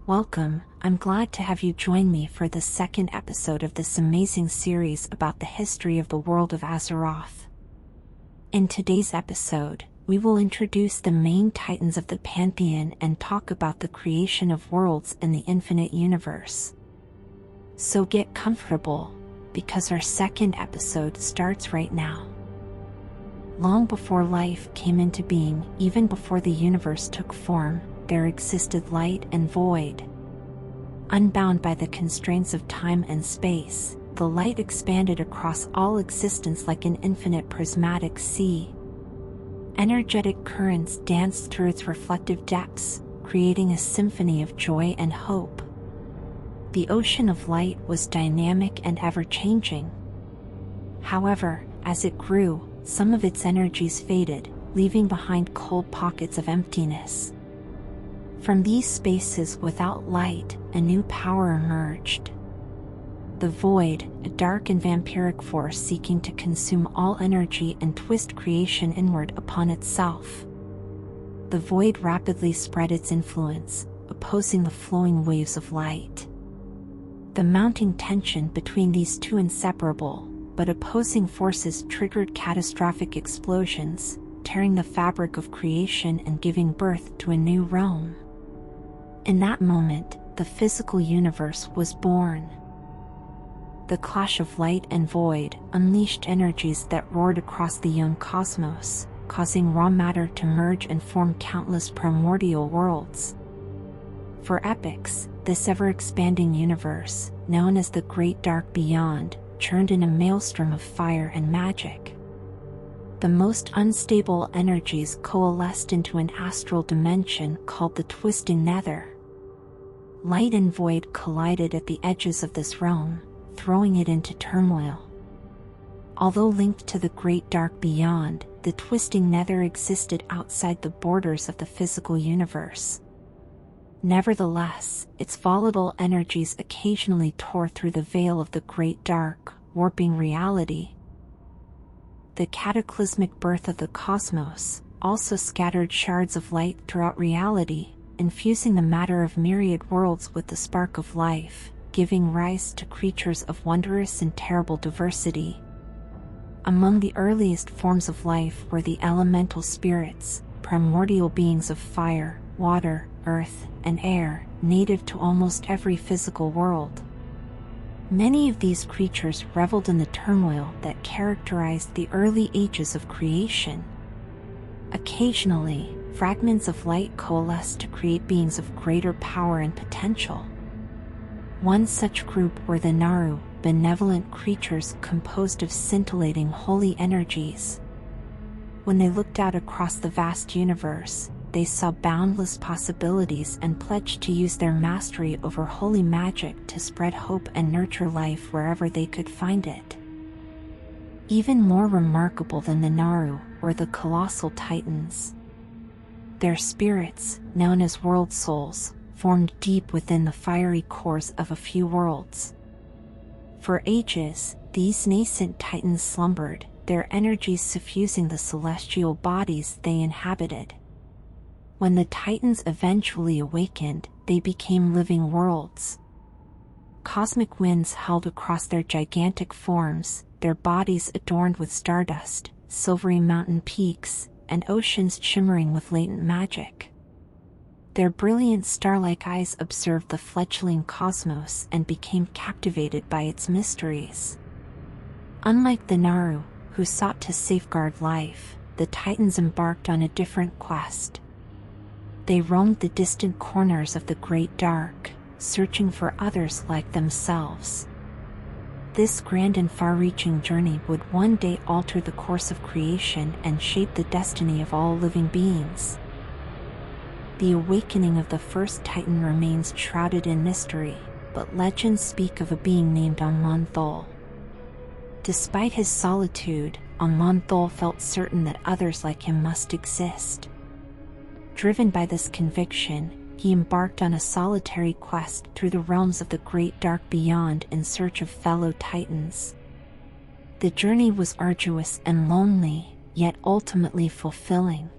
Welcome, I'm glad to have you join me for the second episode of this amazing series about the history of the world of Azeroth. In today's episode, we will introduce the main titans of the Pantheon and talk about the creation of worlds in the infinite universe. So get comfortable, because our second episode starts right now. Long before life came into being, even before the universe took form, there existed light and void. Unbound by the constraints of time and space, the light expanded across all existence like an infinite prismatic sea. Energetic currents danced through its reflective depths, creating a symphony of joy and hope. The ocean of light was dynamic and ever-changing. However, as it grew, some of its energies faded, leaving behind cold pockets of emptiness. From these spaces without light, a new power emerged. The Void, a dark and vampiric force seeking to consume all energy and twist creation inward upon itself. The Void rapidly spread its influence, opposing the flowing waves of light. The mounting tension between these two inseparable, but opposing forces triggered catastrophic explosions, tearing the fabric of creation and giving birth to a new realm. In that moment, the physical universe was born. The clash of light and void unleashed energies that roared across the young cosmos, causing raw matter to merge and form countless primordial worlds. For epochs, this ever-expanding universe, known as the Great Dark Beyond, churned in a maelstrom of fire and magic. The most unstable energies coalesced into an astral dimension called the Twisting Nether. Light and void collided at the edges of this realm, throwing it into turmoil. Although linked to the Great Dark Beyond, the Twisting Nether existed outside the borders of the physical universe. Nevertheless, its volatile energies occasionally tore through the veil of the Great Dark, warping reality. The cataclysmic birth of the cosmos also scattered shards of light throughout reality, infusing the matter of myriad worlds with the spark of life, giving rise to creatures of wondrous and terrible diversity. Among the earliest forms of life were the elemental spirits, primordial beings of fire, water, earth, and air, native to almost every physical world. Many of these creatures reveled in the turmoil that characterized the early ages of creation. Occasionally, fragments of light coalesced to create beings of greater power and potential. One such group were the Naru, benevolent creatures composed of scintillating holy energies. When they looked out across the vast universe, they saw boundless possibilities and pledged to use their mastery over holy magic to spread hope and nurture life wherever they could find it. Even more remarkable than the Naru were the colossal titans. Their spirits, known as world souls, formed deep within the fiery cores of a few worlds. For ages, these nascent titans slumbered, their energies suffusing the celestial bodies they inhabited. When the titans eventually awakened, they became living worlds. Cosmic winds howled across their gigantic forms, their bodies adorned with stardust, silvery mountain peaks, and oceans shimmering with latent magic. Their brilliant star-like eyes observed the fledgling cosmos and became captivated by its mysteries. Unlike the Naru, who sought to safeguard life, the titans embarked on a different quest. They roamed the distant corners of the Great Dark, searching for others like themselves. This grand and far-reaching journey would one day alter the course of creation and shape the destiny of all living beings. The awakening of the first titan remains shrouded in mystery, but legends speak of a being named Thul. Despite his solitude, Thul felt certain that others like him must exist. Driven by this conviction, he embarked on a solitary quest through the realms of the Great Dark Beyond in search of fellow titans. The journey was arduous and lonely, yet ultimately fulfilling.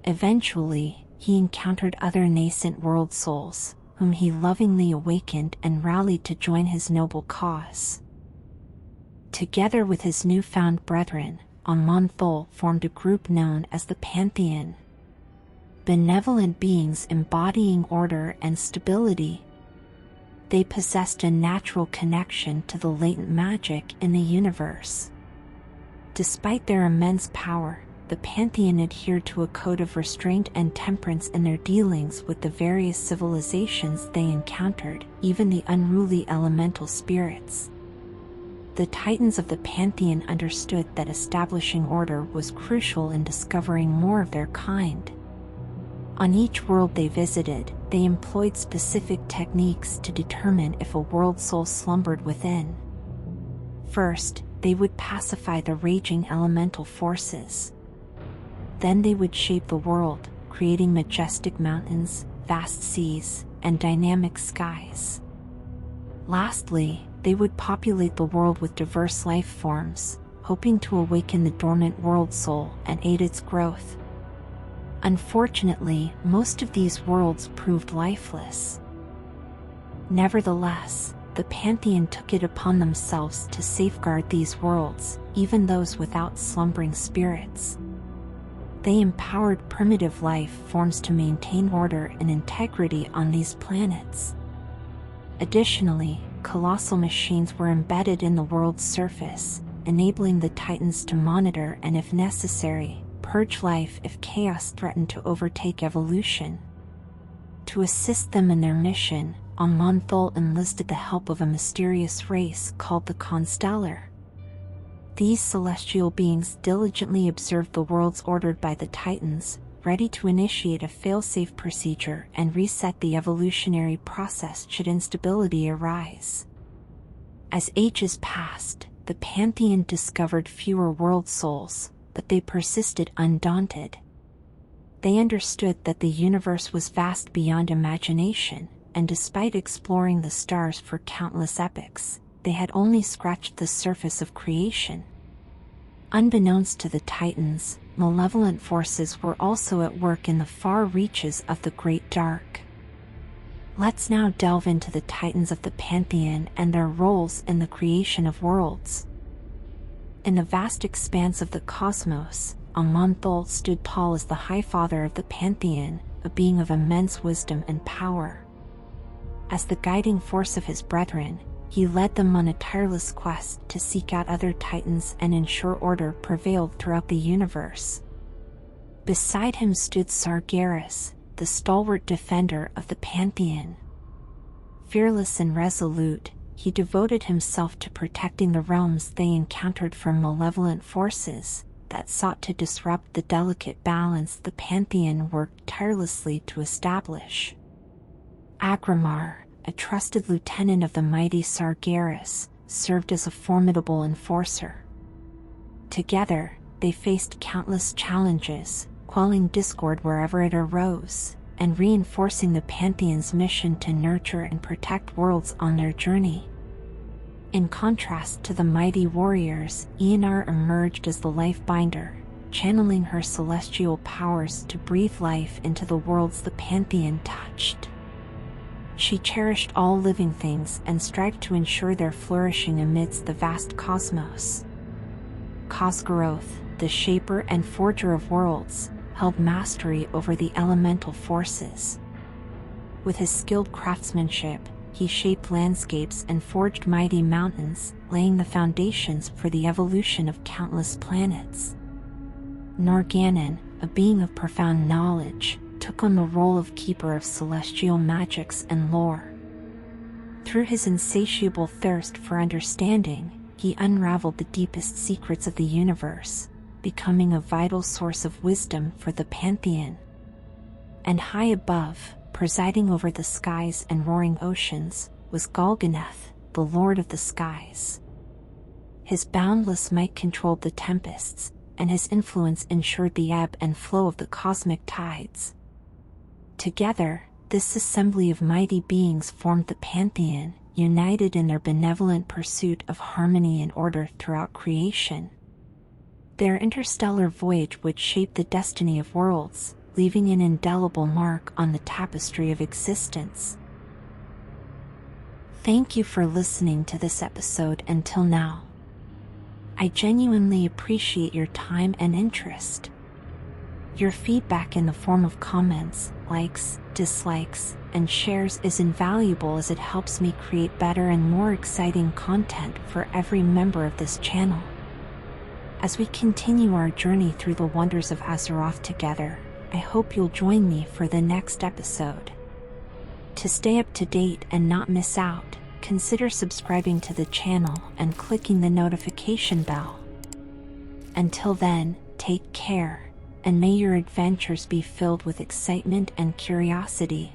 Eventually, he encountered other nascent world souls, whom he lovingly awakened and rallied to join his noble cause. Together with his newfound brethren, Aman Thul formed a group known as the Pantheon. Benevolent beings embodying order and stability. They possessed a natural connection to the latent magic in the universe. Despite their immense power, the Pantheon adhered to a code of restraint and temperance in their dealings with the various civilizations they encountered, even the unruly elemental spirits. The Titans of the Pantheon understood that establishing order was crucial in discovering more of their kind. On each world they visited, they employed specific techniques to determine if a world soul slumbered within. First, they would pacify the raging elemental forces. Then they would shape the world, creating majestic mountains, vast seas, and dynamic skies. Lastly, they would populate the world with diverse life forms, hoping to awaken the dormant world soul and aid its growth. Unfortunately, most of these worlds proved lifeless. Nevertheless, the Pantheon took it upon themselves to safeguard these worlds, even those without slumbering spirits. They empowered primitive life forms to maintain order and integrity on these planets. Additionally, colossal machines were embedded in the world's surface, enabling the Titans to monitor and, if necessary, purge life if chaos threatened to overtake evolution. To assist them in their mission, Aman Thul enlisted the help of a mysterious race called the Constellar. These celestial beings diligently observed the worlds ordered by the Titans, ready to initiate a fail-safe procedure and reset the evolutionary process should instability arise. As ages passed, the Pantheon discovered fewer world souls, but they persisted undaunted. They understood that the universe was vast beyond imagination, and despite exploring the stars for countless epochs, they had only scratched the surface of creation. Unbeknownst to the Titans, malevolent forces were also at work in the far reaches of the Great Dark. Let's now delve into the Titans of the Pantheon and their roles in the creation of worlds. In the vast expanse of the cosmos, Aman Thul stood tall as the Highfather of the Pantheon, a being of immense wisdom and power. As the guiding force of his brethren, he led them on a tireless quest to seek out other Titans and ensure order prevailed throughout the universe. Beside him stood Sargeras, the stalwart defender of the Pantheon. Fearless and resolute, he devoted himself to protecting the realms they encountered from malevolent forces that sought to disrupt the delicate balance the Pantheon worked tirelessly to establish. Aggramar, a trusted lieutenant of the mighty Sargeras, served as a formidable enforcer. Together, they faced countless challenges, quelling discord wherever it arose, and reinforcing the Pantheon's mission to nurture and protect worlds on their journey. In contrast to the mighty warriors, Eonar emerged as the life-binder, channeling her celestial powers to breathe life into the worlds the Pantheon touched. She cherished all living things and strived to ensure their flourishing amidst the vast cosmos. Khaz'goroth, the shaper and forger of worlds, held mastery over the elemental forces. With his skilled craftsmanship, he shaped landscapes and forged mighty mountains, laying the foundations for the evolution of countless planets. Norgannon, a being of profound knowledge, took on the role of keeper of celestial magics and lore. Through his insatiable thirst for understanding, he unraveled the deepest secrets of the universe, becoming a vital source of wisdom for the Pantheon. And high above, presiding over the skies and roaring oceans, was Golganneth, the Lord of the Skies. His boundless might controlled the tempests, and his influence ensured the ebb and flow of the cosmic tides. Together, this assembly of mighty beings formed the Pantheon, united in their benevolent pursuit of harmony and order throughout creation. Their interstellar voyage would shape the destiny of worlds, leaving an indelible mark on the tapestry of existence. Thank you for listening to this episode until now. I genuinely appreciate your time and interest. Your feedback in the form of comments, likes, dislikes, and shares is invaluable as it helps me create better and more exciting content for every member of this channel. As we continue our journey through the wonders of Azeroth together, I hope you'll join me for the next episode. To stay up to date and not miss out, consider subscribing to the channel and clicking the notification bell. Until then, take care, and may your adventures be filled with excitement and curiosity.